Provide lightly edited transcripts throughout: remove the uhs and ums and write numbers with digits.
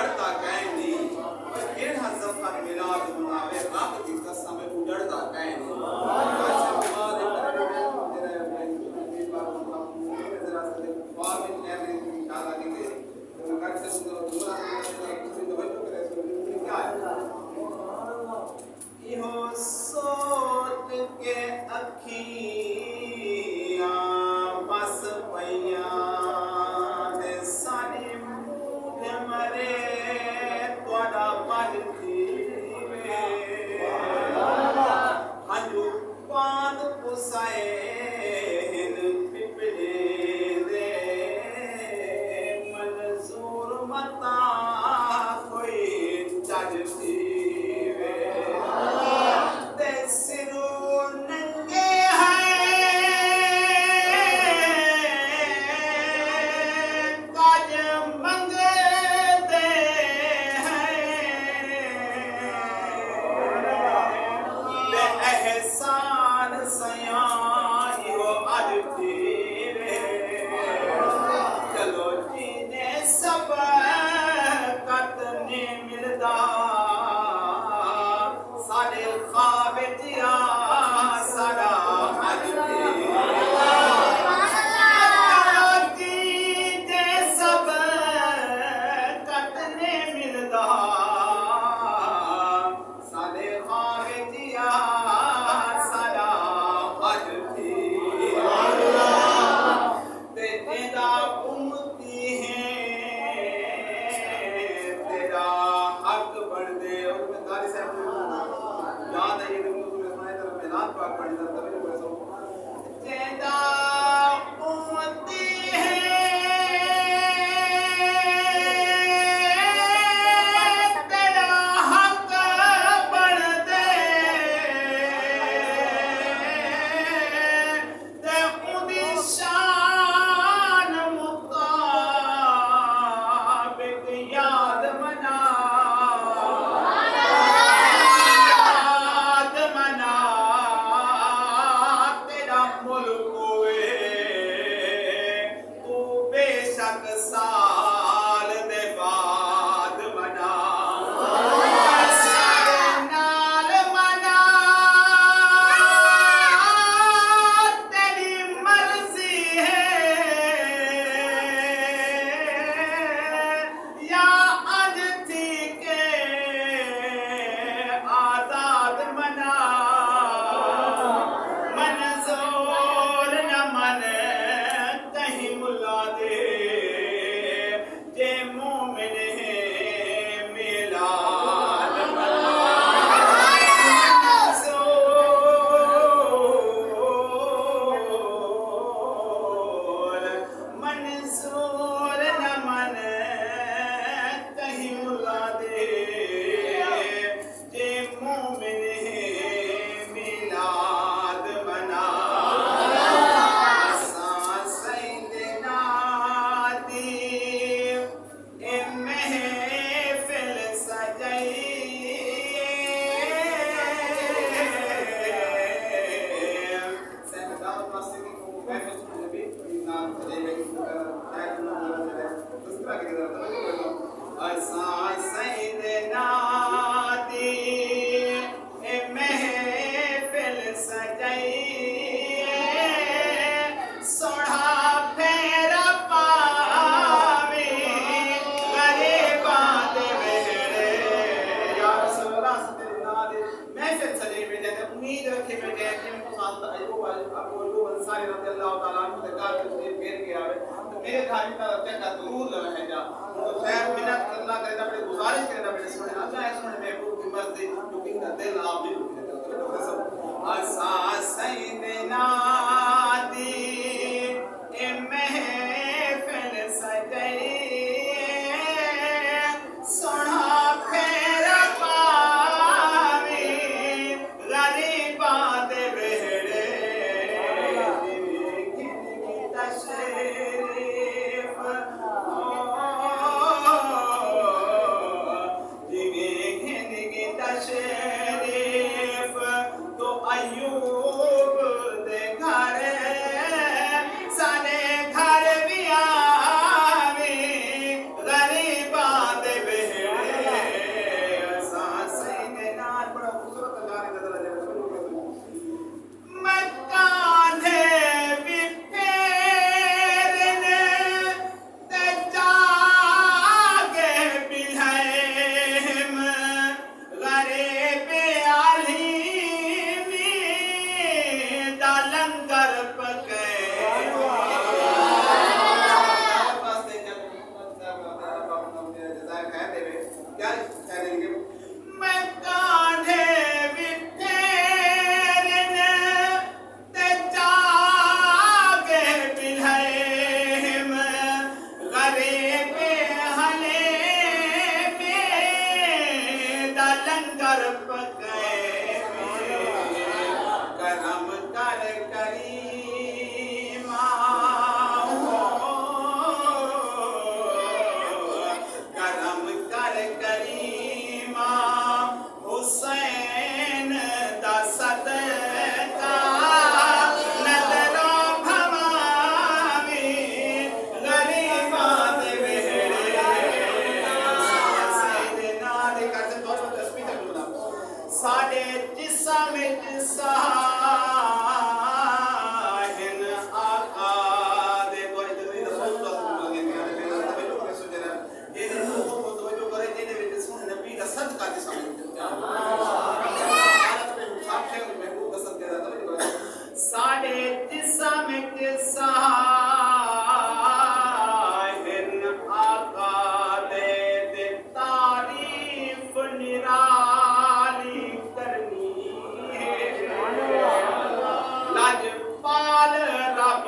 उजड़ता कैनी केड़ा जफर मिलाद मनावे रब दी कसम उजड़ता कैनी इहो सोच के अखियां बस पइयां दे सानी मूंह मरे त्वाडा पल थीवे हंजू पान पुसाए हिन पिपले दे मंजूर मता कोई चज थीवे दे सिरू नंगे मेरे घर में चंगा दूर लवे जा तो खैर मिन्नत करना करे ना बड़ी गुजारिश करे ना बड़े सुने अल्लाह है सुने महबूब की मर्जी क्योंकि ना दिल आप भी दुखी रहता है असा सैयदना दी ए महफिल सजई सोना फेरा पावे गरीबा दे बेड़े तशरीफ तो अय्यूब खुदा खैर देवे क्या खैर देंगे मैं कांधे वितेरे ने ते जागे बिन्हे में गरीब हले में दलंगर पके करम कर करीमा करम कर करीमा हुसैन दा सदका नजरों भवावी गरीबा दे वेड़े सैयदना दे करते दो तस्बीह तक बोला साडे जिस्म विच साहिन आका दे तो इतनी रसूल अल्लाह के प्यारे प्यारे तवे लोग सोचना ये लोगों को तवज्जो करे जिने विच सुन नबी दा सदका दे सामने साडे जिस्म विच साहिन आका दे तारीफ निराली करनी लजपाल रब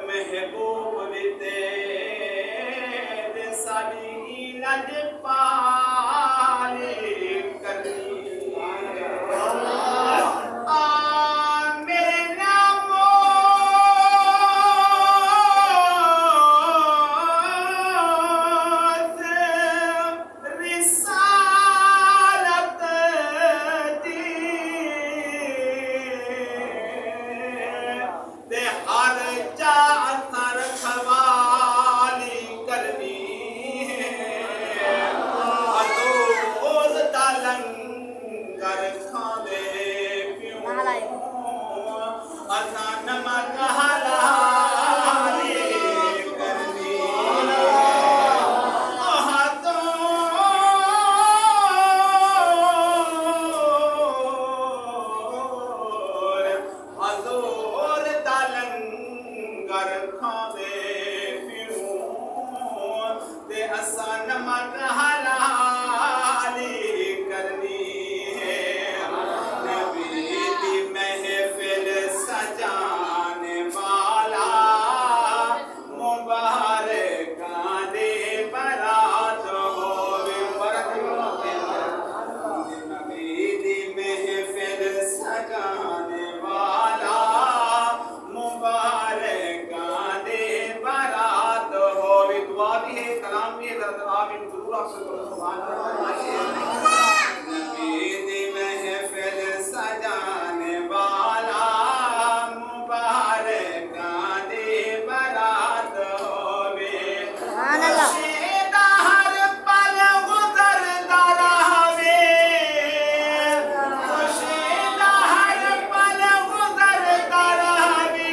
महबूब विते दे साडी लजपाली करनी मेरे नामो रिसालत दी ते हर जा असर खवाली करनी अदोज दा लंगर खावे क्यों असा नमक हलाली करनी हजूर दा लंगर खावे क्यों ते असा नमक हलाली करनी नबी दी महफिल सजाने वाला मुबारकां दे बरात होवे नबी दी महफिल सजाने वाला मुबारकां दे बरात होवे दुआ भी है कलाम भी है आमीन जरूर आपसे करो सुभान अल्लाह नबी दी महफिल सजाने वाला मुबारकां दे बरात होवे सुभान अल्लाह हर पल गुजरदा रहवे खुशीदा हर पल गुजरदा रहवे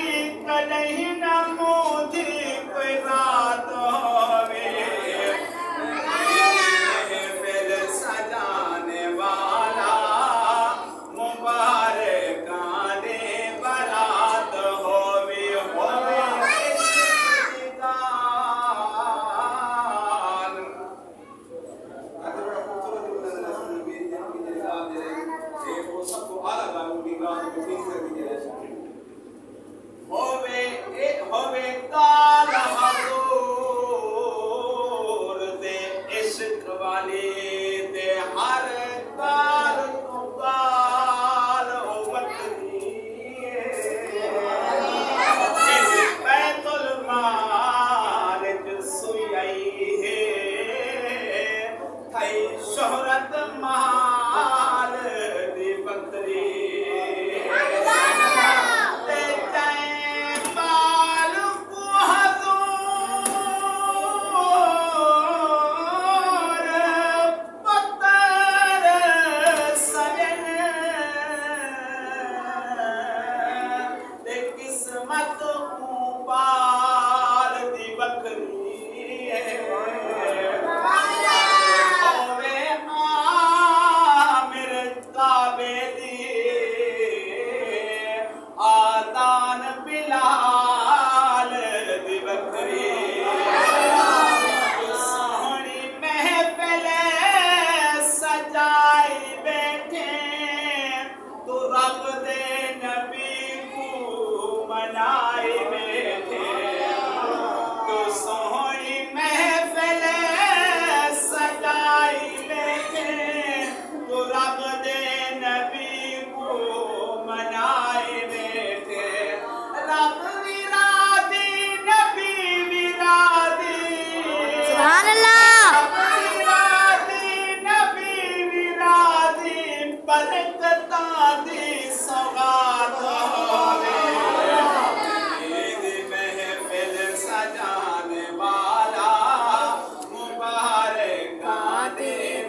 कहीं न मोदी कोई रात होवे महफिल सजाने वाला मुबारकां दे बरात होवे इश्क़दान अगर बड़ा खूबसूरत नजर रसूल नबी की निगाह दे रहे वो सबको आला बाबू की गांव में फीस कर दिया होवे काल हजूर दे इश्क वाले दे हर काल तो काल उमतनी बैतुल माल सुई आई है थई शोहरत माल दी बकरी ते तैं बाल को हजूर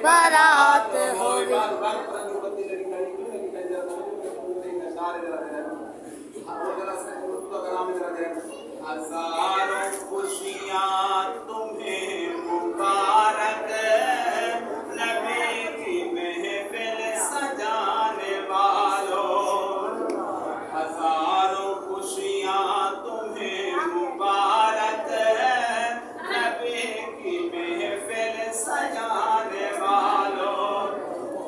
बारात होए होवे। बाग बाग पर जो बत्ती लगी खड़ी की जरा सारे जरा और जरा से तो कलाम जरा जरा हजारों खुशियां तुम्हें मुबारक नबी की महफिल सजाने वालों हजारों खुशियां तुम्हें मुबारक नबी की महफिल सजाने वालों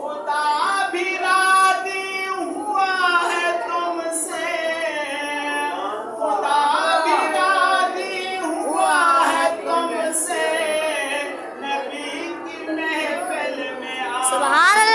खुदा भी राजी हुआ है तुमसे खुदा भी राजी हुआ है तुमसे नबी की महफिल में सुभान